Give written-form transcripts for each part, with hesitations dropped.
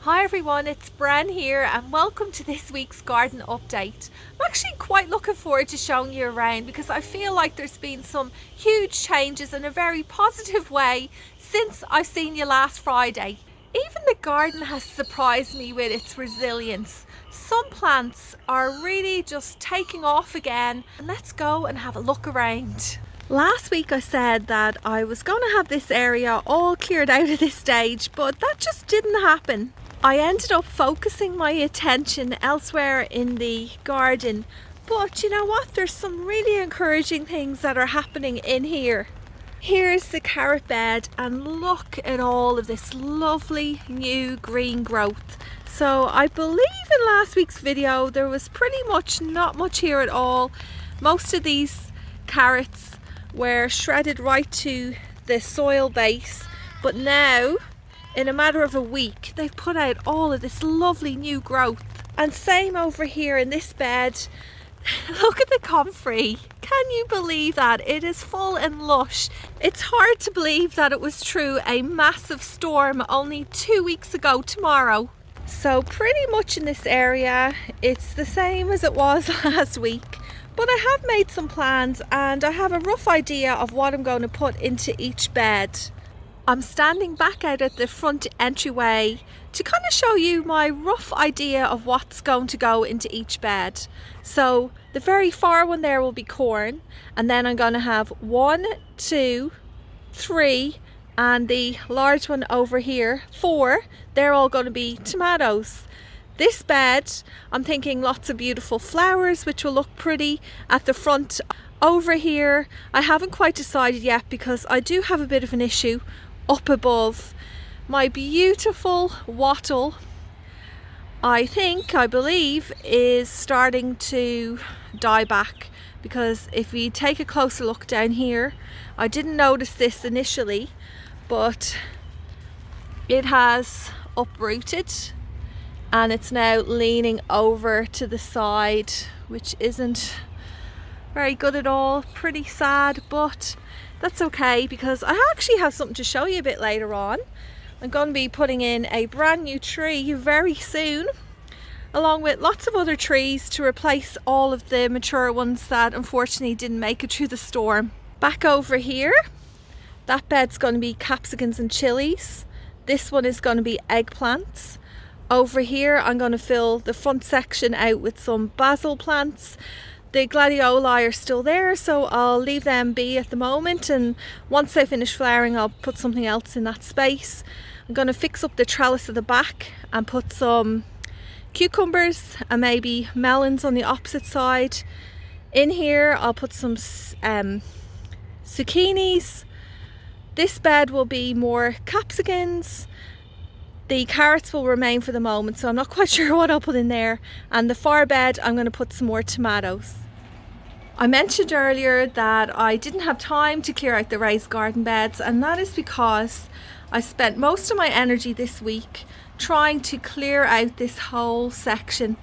Hi everyone, it's Bren here and welcome to this week's garden update. I'm actually quite looking forward to showing you around because I feel like there's been some huge changes in a very positive way since I've seen you last Friday. Even the garden has surprised me with its resilience. Some plants are really just taking off again, and let's go and have a look around. Last week I said that I was going to have this area all cleared out at this stage, but that just didn't happen. I ended up focusing my attention elsewhere in the garden, but you know what? There's some really encouraging things that are happening in here. Here's the carrot bed and look at all of this lovely new green growth. So I believe in last week's video there was pretty much not much here at all. Most of these carrots were shredded right to the soil base, but now in a matter of a week they've put out all of this lovely new growth. And same over here in this bed. Look at the comfrey. Can you believe that? It is full and lush. It's hard to believe that it was through a massive storm only 2 weeks ago tomorrow. So pretty much in this area it's the same as it was last week, but I have made some plans and I have a rough idea of what I'm going to put into each bed. I'm standing back out at the front entryway to kind of show you my rough idea of what's going to go into each bed. So the very far one there will be corn, and then I'm going to have 1, 2, 3, and the large one over here, 4. They're all going to be tomatoes. This bed, I'm thinking lots of beautiful flowers which will look pretty at the front. Over here, I haven't quite decided yet because I do have a bit of an issue up above. My beautiful wattle, I believe, is starting to die back, because if we take a closer look down here, I didn't notice this initially, but it has uprooted and it's now leaning over to the side, which isn't very good at all. Pretty sad, but that's okay because I actually have something to show you a bit later on. I'm going to be putting in a brand new tree very soon, along with lots of other trees to replace all of the mature ones that unfortunately didn't make it through the storm. Back over here, that bed's going to be capsicums and chilies. This one is going to be eggplants. Over here I'm going to fill the front section out with some basil plants. The gladioli are still there, so I'll leave them be at the moment, and once they finish flowering I'll put something else in that space. I'm going to fix up the trellis at the back and put some cucumbers and maybe melons on the opposite side. In here I'll put some zucchinis. This bed will be more capsicums. The carrots will remain for the moment, so I'm not quite sure what I'll put in there. And the far bed, I'm going to put some more tomatoes. I mentioned earlier that I didn't have time to clear out the raised garden beds, and that is because I spent most of my energy this week trying to clear out this whole section,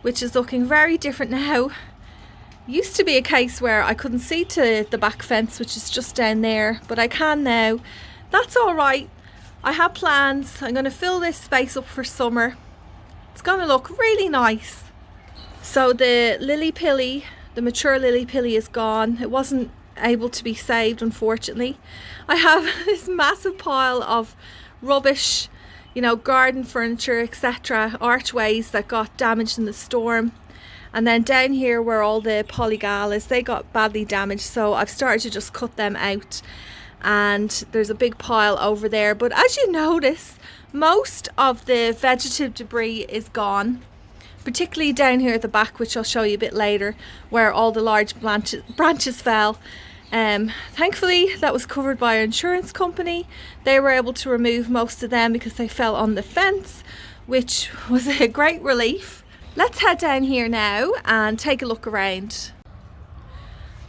which is looking very different now. Used to be a case where I couldn't see to the back fence, which is just down there, but I can now. That's all right. I have plans. I'm going to fill this space up for summer. It's going to look really nice. So the lily pilly, the mature lily pilly, is gone. It wasn't able to be saved, unfortunately. I have this massive pile of rubbish, garden furniture, etc., archways that got damaged in the storm. And then down here where all the polygallas, they got badly damaged, so I've started to just cut them out. And there's a big pile over there, but as you notice, most of the vegetative debris is gone, particularly down here at the back, which I'll show you a bit later, where all the large branches fell. Thankfully that was covered by our insurance company. They were able to remove most of them because they fell on the fence, which was a great relief. Let's head down here now and take a look around.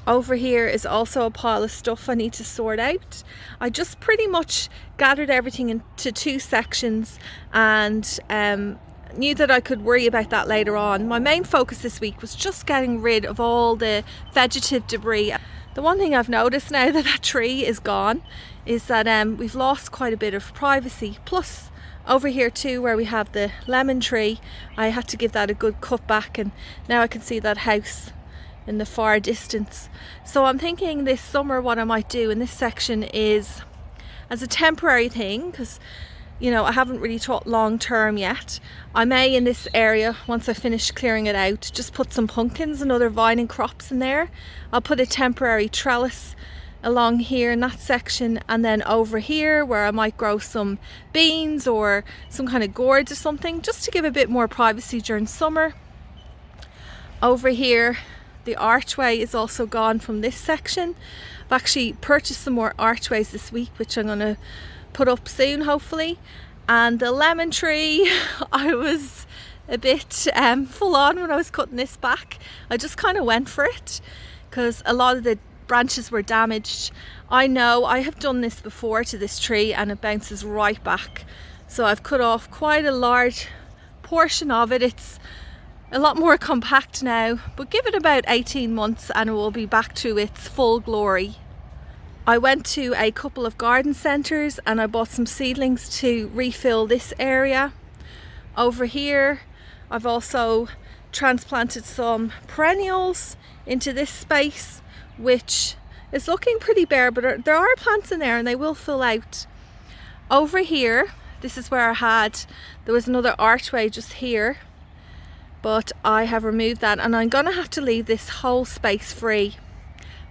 Over here is also a pile of stuff I need to sort out. I just pretty much gathered everything into 2 sections and knew that I could worry about that later on. My main focus this week was just getting rid of all the vegetative debris. The one thing I've noticed now that that tree is gone is that we've lost quite a bit of privacy. Plus Over here too, where we have the lemon tree, I had to give that a good cut back, and now I can see that house in the far distance. So I'm thinking this summer what I might do in this section is, as a temporary thing, because you know I haven't really thought long term yet, I may in this area, once I finish clearing it out, just put some pumpkins and other vining crops in there. I'll put a temporary trellis along here in that section, and then over here where I might grow some beans or some kind of gourds or something, just to give a bit more privacy during summer. Over here the archway is also gone from this section. I've actually purchased some more archways this week, which I'm going to put up soon hopefully. And the lemon tree, I was a bit full on when I was cutting this back. I just kind of went for it because a lot of the branches were damaged. I know I have done this before to this tree and it bounces right back. So I've cut off quite a large portion of it. It's a lot more compact now, but give it about 18 months and it will be back to its full glory. I went to a couple of garden centres and I bought some seedlings to refill this area. Over here I've also transplanted some perennials into this space, which is looking pretty bare, but there are plants in there and they will fill out. Over here, this is where there was another archway just here, but I have removed that and I'm gonna have to leave this whole space free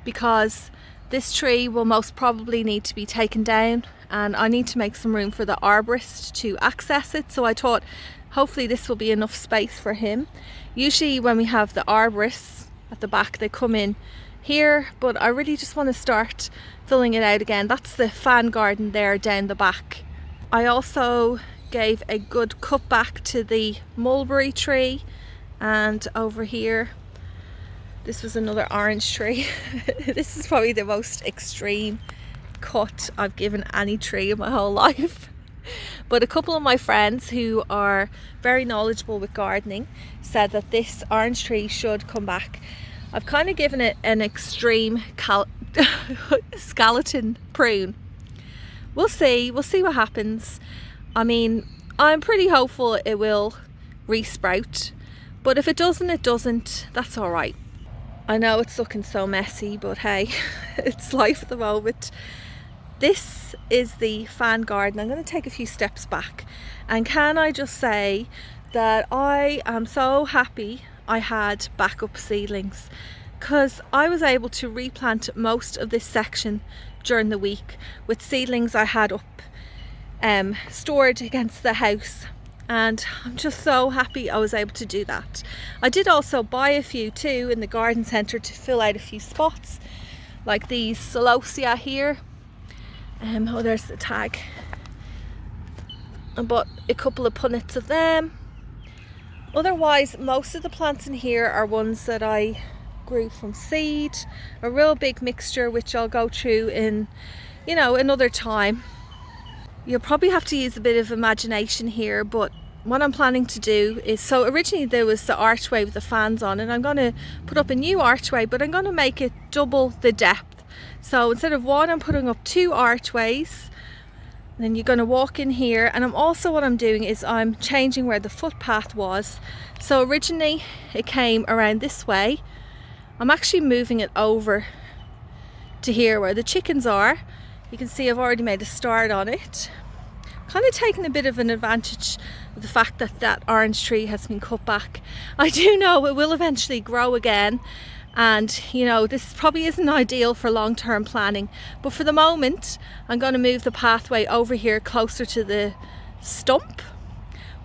because this tree will most probably need to be taken down and I need to make some room for the arborist to access it. So I thought hopefully this will be enough space for him. Usually when we have the arborists at the back, they come in here, but I really just want to start filling it out again. That's the fan garden there down the back. I also gave a good cut back to the mulberry tree, and over here this was another orange tree. This is probably the most extreme cut I've given any tree in my whole life. But a couple of my friends who are very knowledgeable with gardening said that this orange tree should come back. I've kind of given it an extreme skeleton prune. We'll see what happens. I mean, I'm pretty hopeful it will re-sprout, but if it doesn't, it doesn't. That's all right. I know it's looking so messy, but hey, it's life at the moment. This is the fan garden. I'm going to take a few steps back, and can I just say that I am so happy I had backup seedlings, because I was able to replant most of this section during the week with seedlings I had up stored against the house, and I'm just so happy I was able to do that. I did also buy a few too in the garden centre to fill out a few spots, like these celosia here. Oh, there's the tag. I bought a couple of punnets of them. Otherwise, most of the plants in here are ones that I grew from seed, a real big mixture which I'll go through in, you know, another time. You'll probably have to use a bit of imagination here, but what I'm planning to do is, so originally there was the archway with the fans on, and I'm going to put up a new archway, but I'm going to make it double the depth. So instead of one, I'm putting up two archways. And then you're going to walk in here, and what I'm doing is I'm changing where the footpath was. So originally it came around this way. I'm actually moving it over to here where the chickens are. You can see I've already made a start on it. Kind of taking a bit of an advantage of the fact that that orange tree has been cut back. I do know it will eventually grow again, and you know, this probably isn't ideal for long-term planning, but for the moment I'm going to move the pathway over here closer to the stump,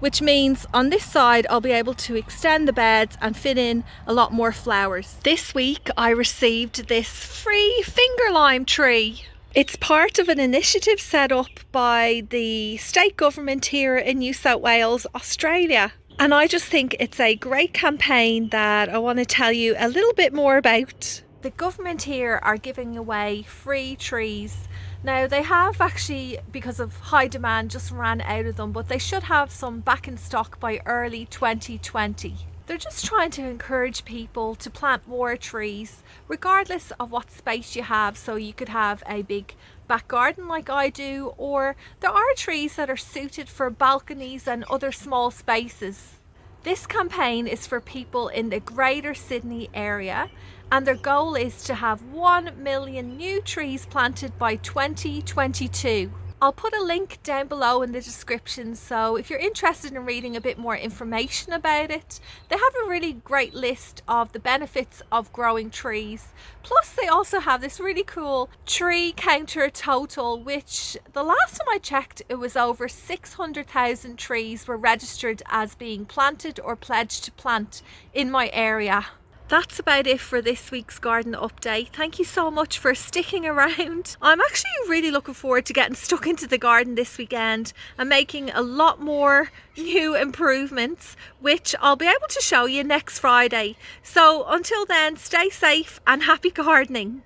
which means on this side I'll be able to extend the beds and fit in a lot more flowers. This week I received this free finger lime tree. It's part of an initiative set up by the state government here in New South Wales, Australia. And I just think it's a great campaign that I want to tell you a little bit more about. The government here are giving away free trees. Now they have actually, because of high demand, just ran out of them, but they should have some back in stock by early 2020. They're just trying to encourage people to plant more trees, regardless of what space you have. So you could have a big back garden like I do, or there are trees that are suited for balconies and other small spaces. This campaign is for people in the Greater Sydney area, and their goal is to have 1 million new trees planted by 2022. I'll put a link down below in the description, so if you're interested in reading a bit more information about it, they have a really great list of the benefits of growing trees. Plus they also have this really cool tree counter total, which the last time I checked it was over 600,000 trees were registered as being planted or pledged to plant in my area. That's about it for this week's garden update. Thank you so much for sticking around. I'm actually really looking forward to getting stuck into the garden this weekend and making a lot more new improvements, which I'll be able to show you next Friday. So until then, stay safe and happy gardening.